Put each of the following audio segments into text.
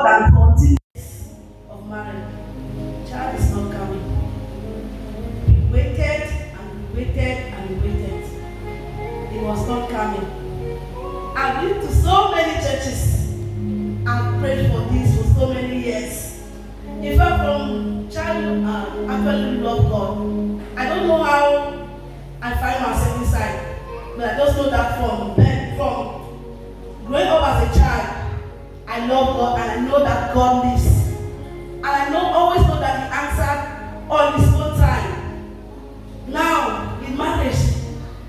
than 14 years of marriage. Child is not coming. We waited and we waited and we waited. It was not coming. I've been to so many churches. I've prayed for this for so many years. In fact, from childhood, I actually love God. I don't know how I find myself inside, but I just know that from growing up as a child, I love God and I know that God lives. And I always know that He answered on His own time. Now, in marriage,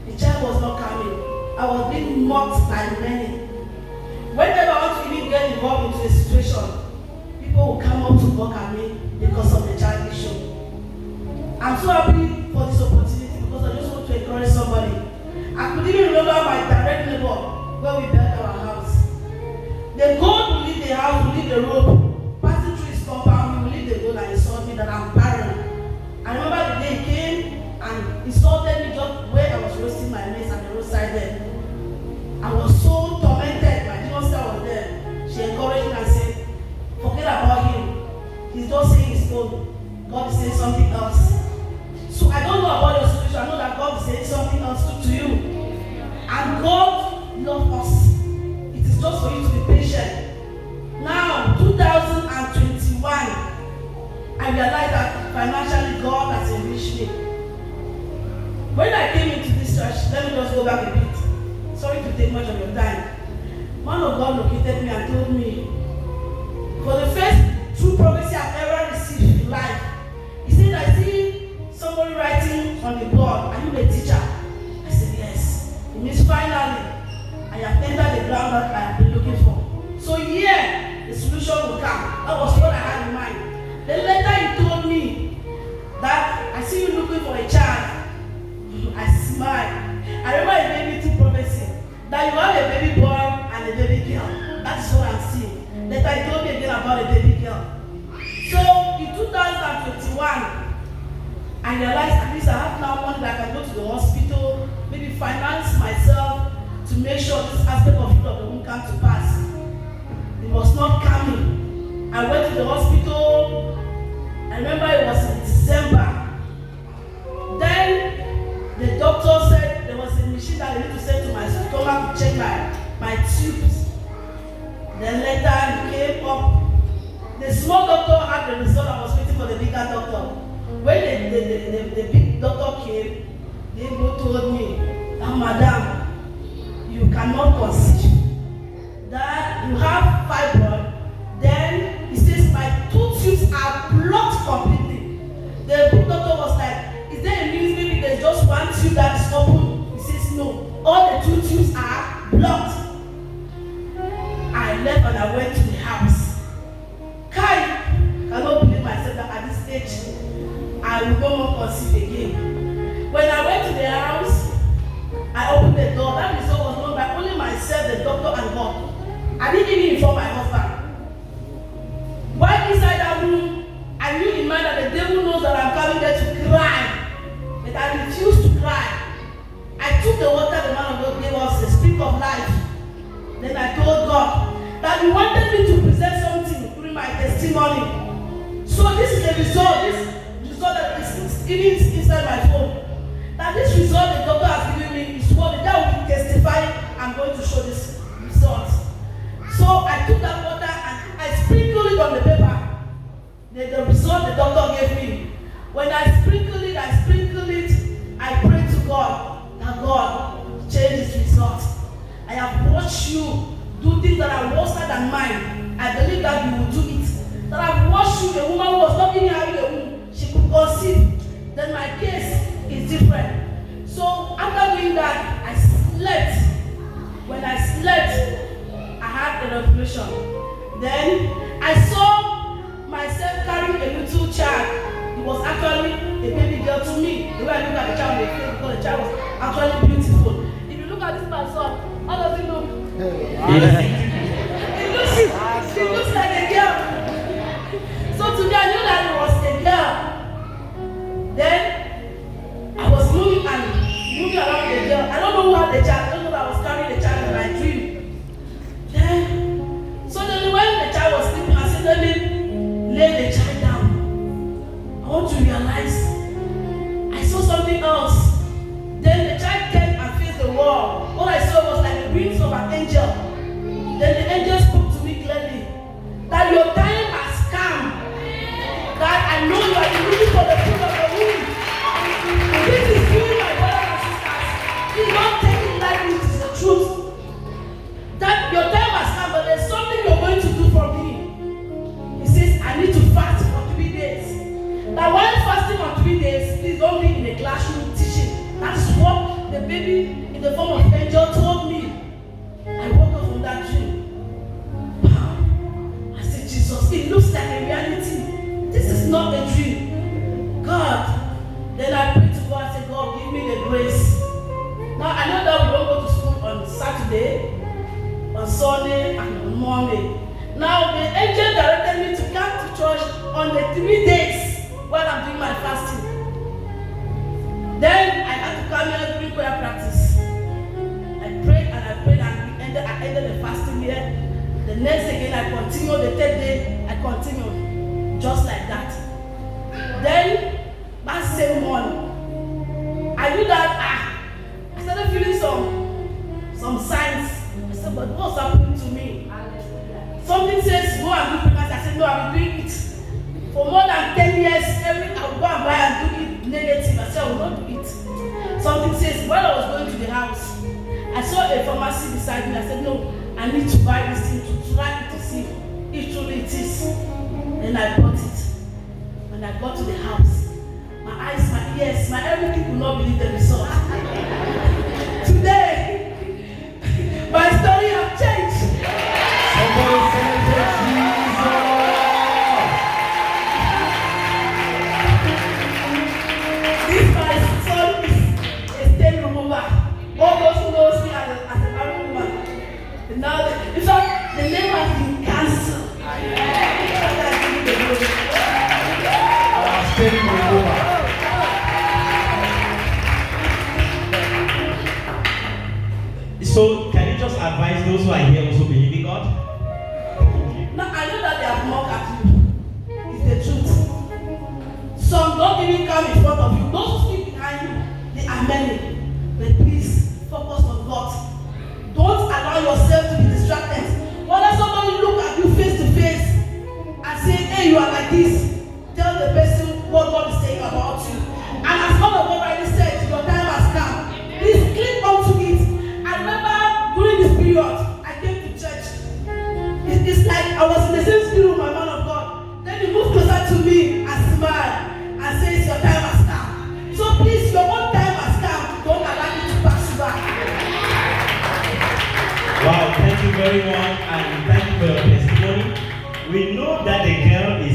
the child was not coming. I was being mocked by many. Whenever I want to even get involved into a situation, people will come up to mock at me because of the child issue. I'm so happy for this opportunity because I just want to encourage somebody. I could even remember my direct neighbor where we built our house. The goat will leave the house, will leave the road, passing through his compound, he will leave the goat and insult me that I'm barren. I remember the day he came and insulted me just where I was roasting my maize at the roadside there. I was so tormented. My dear sister was there. She encouraged me and said, forget about him. He's just saying his own. God is saying something else. So I don't know about your situation. I know that God is saying something else to you. And God loves us. It is just for you to be patient. Now, 2021, I realized that financially God has enriched me. When I came into this church, let me just go back a bit. Sorry to take much of your time. Man of God located me and told me, for the first true prophecy I've ever received in life, he said, I see somebody writing on the board, are you a teacher? I said, yes. It means finally, I have entered the ground that I have been looking for. So yeah, the solution will come. That was what I had in mind. Then later he told me that I see you looking for a child. I smiled. I remember he gave me two prophecies. That you have a baby boy and a baby girl. That is what I'm seeing. Later he told me again about a baby girl. So in 2021, I realized at least I have now money that I can go to the hospital, maybe finance myself to make sure this aspect of fruit of the womb comes to pass. It was not coming. I went to the hospital. I remember it was in December. Then the doctor said there was a machine that they need to send to my stomach to check my tubes. Then later he came up. The small doctor had the result. I was waiting for the bigger doctor. When the big doctor came, they both told me, Madam, you cannot conceive. That you have fibroid. Then he says my two tubes are blocked completely. The big doctor was like, is there a means maybe there's just one tube that is open? He says no. All the two tubes are blocked. I left and I went to the house. I cannot believe myself that at this stage I will no more conceive again. When I went to the house, I opened the door. That result was known by only myself, the doctor, and God. I didn't even inform my husband. While inside that room, I knew in mind that the devil knows that I'm coming there to cry. But I refused to cry. I took the water the man of God gave us, the spirit of life. Then I told God that He wanted me to present something during my testimony. So this is the result. This result that is even inside my phone. That this result the doctor has given me is what the guy will testify. I'm going to show this result. So I took that water and I sprinkled it on the paper. The result the doctor gave me. When I sprinkled it, I prayed to God that God change this result. I have watched you do things that are worse than mine. I believe that you will do it. That I've watched you, a woman who was not even having a womb, she could conceive. Then my case is different. So after doing that, I slept. When I slept, I had a revelation. Then I saw myself carrying a little child. It was actually a baby girl to me. The way I look at the child, because the child was actually beautiful. If you look at this my son, how does it look? It looks like a girl. So to me, I knew that it was a girl. Then I was moving around the girl. I don't know who had the child. I don't know that I was carrying the child in my dream. Then suddenly when the child was sleeping, I I should be teaching. That's what the baby in the form of angel told me. I woke up from that dream. Wow. I said, Jesus, it looks like a reality. This is not a dream. God. Then I prayed to God. I said, God, give me the grace. Now I know that we don't go to school on Saturday, on Sunday, and on Monday. Now the angel directed me to come to church on the 3 days while I'm doing my fasting. Then I had to come here during prayer practice. I prayed and I ended the fasting here. The next again I continued, the third day I continued. Just like that. Then that same morning, I knew that I started feeling some signs. I said, but what's happening to me? Something says go and do pregnancy. I said, no, I've been doing it. For more than 10 years, I will go and buy and do it negative. I said, I will not do it. Something says, while I was going to the house, I saw a pharmacy beside me. I said, no, I need to buy this thing to try it to see if truly it is. Then I bought it. When I got to the house, my eyes, my ears, my everything could not believe the result. Today, my story has changed. Somebody celebrate Jesus. This my son is a stain remover. All those who knows me as a married woman. Now, in fact, the name has been cancelled. Our stain remover. So, can you just advise those who are here also believing God? Now, I know that they have mocked at you. It's the truth. Some don't even come in front of you. Those who speak behind you, they are many. But please, focus on God. Don't allow yourself to be distracted. Whether somebody look at you face to face and say, hey, you are like this, tell the person what God is saying about you. And as God of God already said, your time has come. Please click onto it. I remember during this period, I came to church. It's like I was in the same spirit with my man of God. Then he moved closer to me and smiled and says, your time has come. So please, your own time has come. Don't allow me to pass you by. Wow, thank you very much, and thank you for your testimony. We know that the girl